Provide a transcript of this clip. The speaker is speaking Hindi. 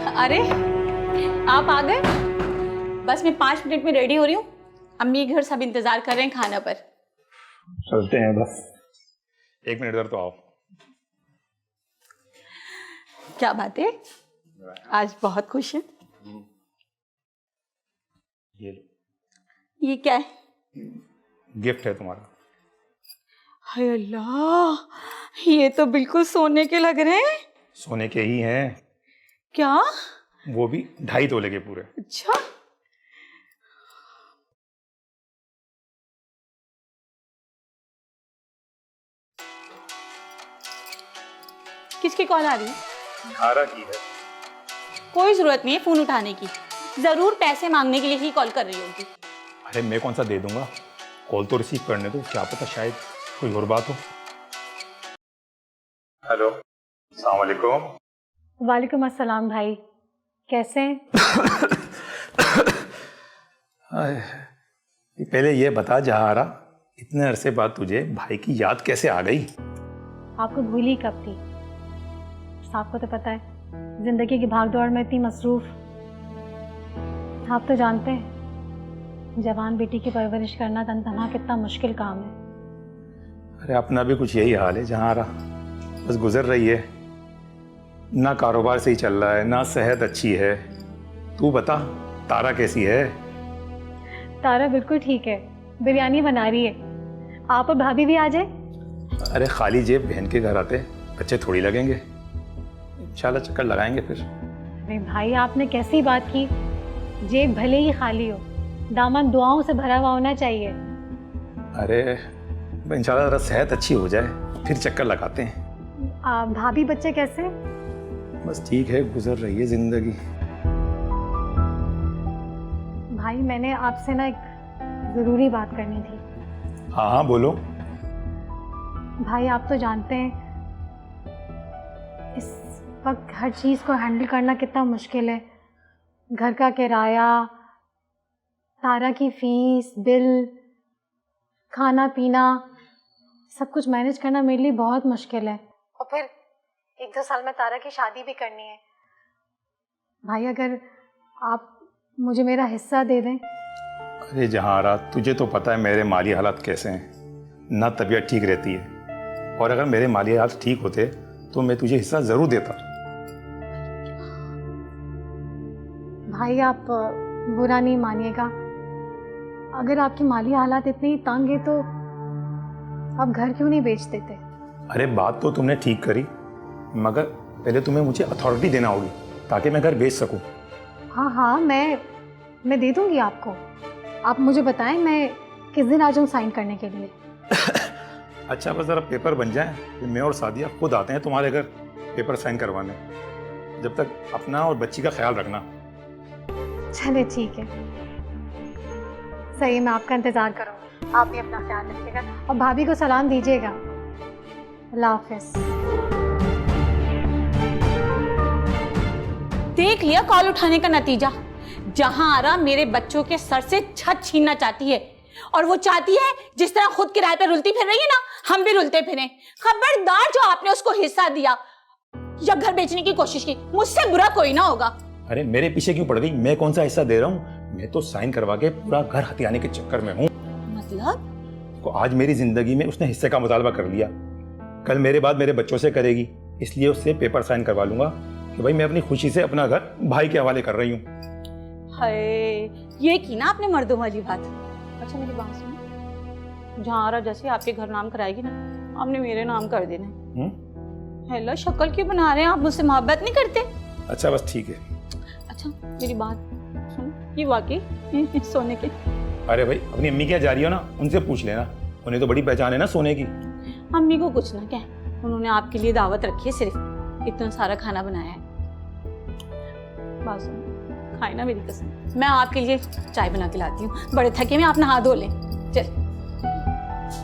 अरे आप आ गए। बस मैं 5 मिनट में रेडी हो रही हूँ। अम्मी घर सब इंतजार कर रहे हैं खाना पर। चलते हैं बस। 1 मिनट इधर तो आओ। क्या बात है, आज बहुत खुश है। ये क्या है? गिफ्ट है तुम्हारा। हाय अल्लाह, ये तो बिल्कुल सोने के लग रहे हैं। सोने के ही हैं। क्या? वो भी 2.5 तोले के पूरे। अच्छा, किसकी कॉल आ रही है? धारा की है। कोई जरूरत नहीं है फोन उठाने की, जरूर पैसे मांगने के लिए ही कॉल कर रही होगी। अरे मैं कौन सा दे दूंगा, कॉल तो रिसीव करने दो, क्या पता शायद कोई और बात हो। हेलो, अस्सलाम वालेकुम। वालेकुम अस्सलाम भाई, कैसे हैं? पहले ये बता जहारा, इतने अरसे बाद तुझे भाई की याद कैसे आ गई? आपको भूली कब थी? आपको तो पता है जिंदगी की भागदौड़ में इतनी मसरूफ। आप तो जानते हैं जवान बेटी की परवरिश करना तनहा कितना मुश्किल काम है। अरे अपना भी कुछ यही हाल है जहारा, बस गुजर रही है। ना कारोबार सही चल रहा है, ना सेहत अच्छी है। तू बता, तारा कैसी है? तारा बिल्कुल ठीक है, बिरयानी बना रही है। आप और भाभी भी आ जाए। अरे खाली जेब बहन के घर आते बच्चे थोड़ी लगेंगे, इंशाल्लाह चक्कर लगाएंगे फिर। अरे भाई, आपने कैसी बात की? जेब भले ही खाली हो, दामन दुआओं से भरा हुआ होना चाहिए। अरे इंशाल्लाह जरा सेहत अच्छी हो जाए फिर चक्कर लगाते हैं। भाभी बच्चे कैसे? बस ठीक है, गुजर रही है जिंदगी। भाई मैंने आपसे ना एक ज़रूरी बात करनी थी। हाँ हाँ बोलो। भाई आप तो जानते हैं इस वक्त हर चीज़ को हैंडल करना कितना मुश्किल है। घर का किराया, तारा की फीस, बिल, खाना पीना, सब कुछ मैनेज करना मेरे लिए बहुत मुश्किल है। और फिर 1-2 साल में तारा की शादी भी करनी है। भाई अगर आप मुझे मेरा हिस्सा दे दें। अरे जहारा, तुझे तो पता है मेरे माली हालात कैसे हैं, ना तबीयत ठीक रहती है। और अगर मेरे माली हालात ठीक होते तो मैं तुझे हिस्सा ज़रूर देता। भाई आप बुरा नहीं मानिएगा, अगर आपकी माली हालात इतनी तंग है तो आप घर क्यों नहीं बेच देते? अरे बात तो तुमने ठीक करी, मगर पहले तुम्हें मुझे अथॉरिटी देना होगी ताकि मैं घर बेच सकूं। हाँ हाँ, मैं दे दूंगी आपको। आप मुझे बताएं मैं किस दिन आ जाऊँ साइन करने के लिए। अच्छा बस ज़रा पेपर बन जाए, फिर मैं और सादिया खुद आते हैं तुम्हारे घर पेपर साइन करवाने। जब तक अपना और बच्ची का ख्याल रखना। चले ठीक है, सही, मैं आपका इंतज़ार करूँगी। आप भी अपना ख्याल रखिएगा और भाभी को सलाम दीजिएगा। अल्लाह हाफ़िज़। देख लिया कॉल उठाने का नतीजा। जहारा मेरे बच्चों के सर से छत छीनना चाहती है, और वो चाहती है जिस तरह खुद किराए पे रुलती फिर रही है ना, हम भी रुलते फिरें। खबरदार जो आपने उसको हिस्सा दिया या घर बेचने की कोशिश की, मुझसे बुरा कोई ना होगा। अरे मेरे पीछे क्यों पड़ गई? मैं कौन सा हिस्सा दे रहा हूँ? मैं तो साइन करवा के पूरा घर हथियाने के चक्कर में हूँ। मतलब? तो आज मेरी जिंदगी में उसने हिस्से का मुतालबा कर लिया, कल मेरे बाद मेरे बच्चों से करेगी, इसलिए उससे पेपर साइन करवा लूंगा कि भाई मैं अपनी खुशी से अपना घर भाई के हवाले कर रही हूँ। हाय, ये की ना आपने मर्दों वाली बात। अच्छा मेरी बात सुनो, जहारा जैसे आपके घर नाम कराएगी ना, आपने मेरे नाम कर देना। हेलो, शक्ल क्यों बना रहे हैं आप? मुझसे मोहब्बत नहीं करते? अच्छा बस ठीक है। अच्छा मेरी बात सुनो, ये वाकई सोने के? अरे भाई अपनी अम्मी क्या जा रही हो ना, उनसे पूछ लेना, उन्हें तो बड़ी पहचान है ना सोने की। अम्मी को कुछ ना कह, उन्होंने आपके लिए दावत रखी है, सिर्फ इतना सारा खाना बनाया है। बात सुनो, खाए ना मेरी कसम, मैं आपके लिए चाय बना के लाती हूँ। बड़े थके में, आप नहा धो लें। चल।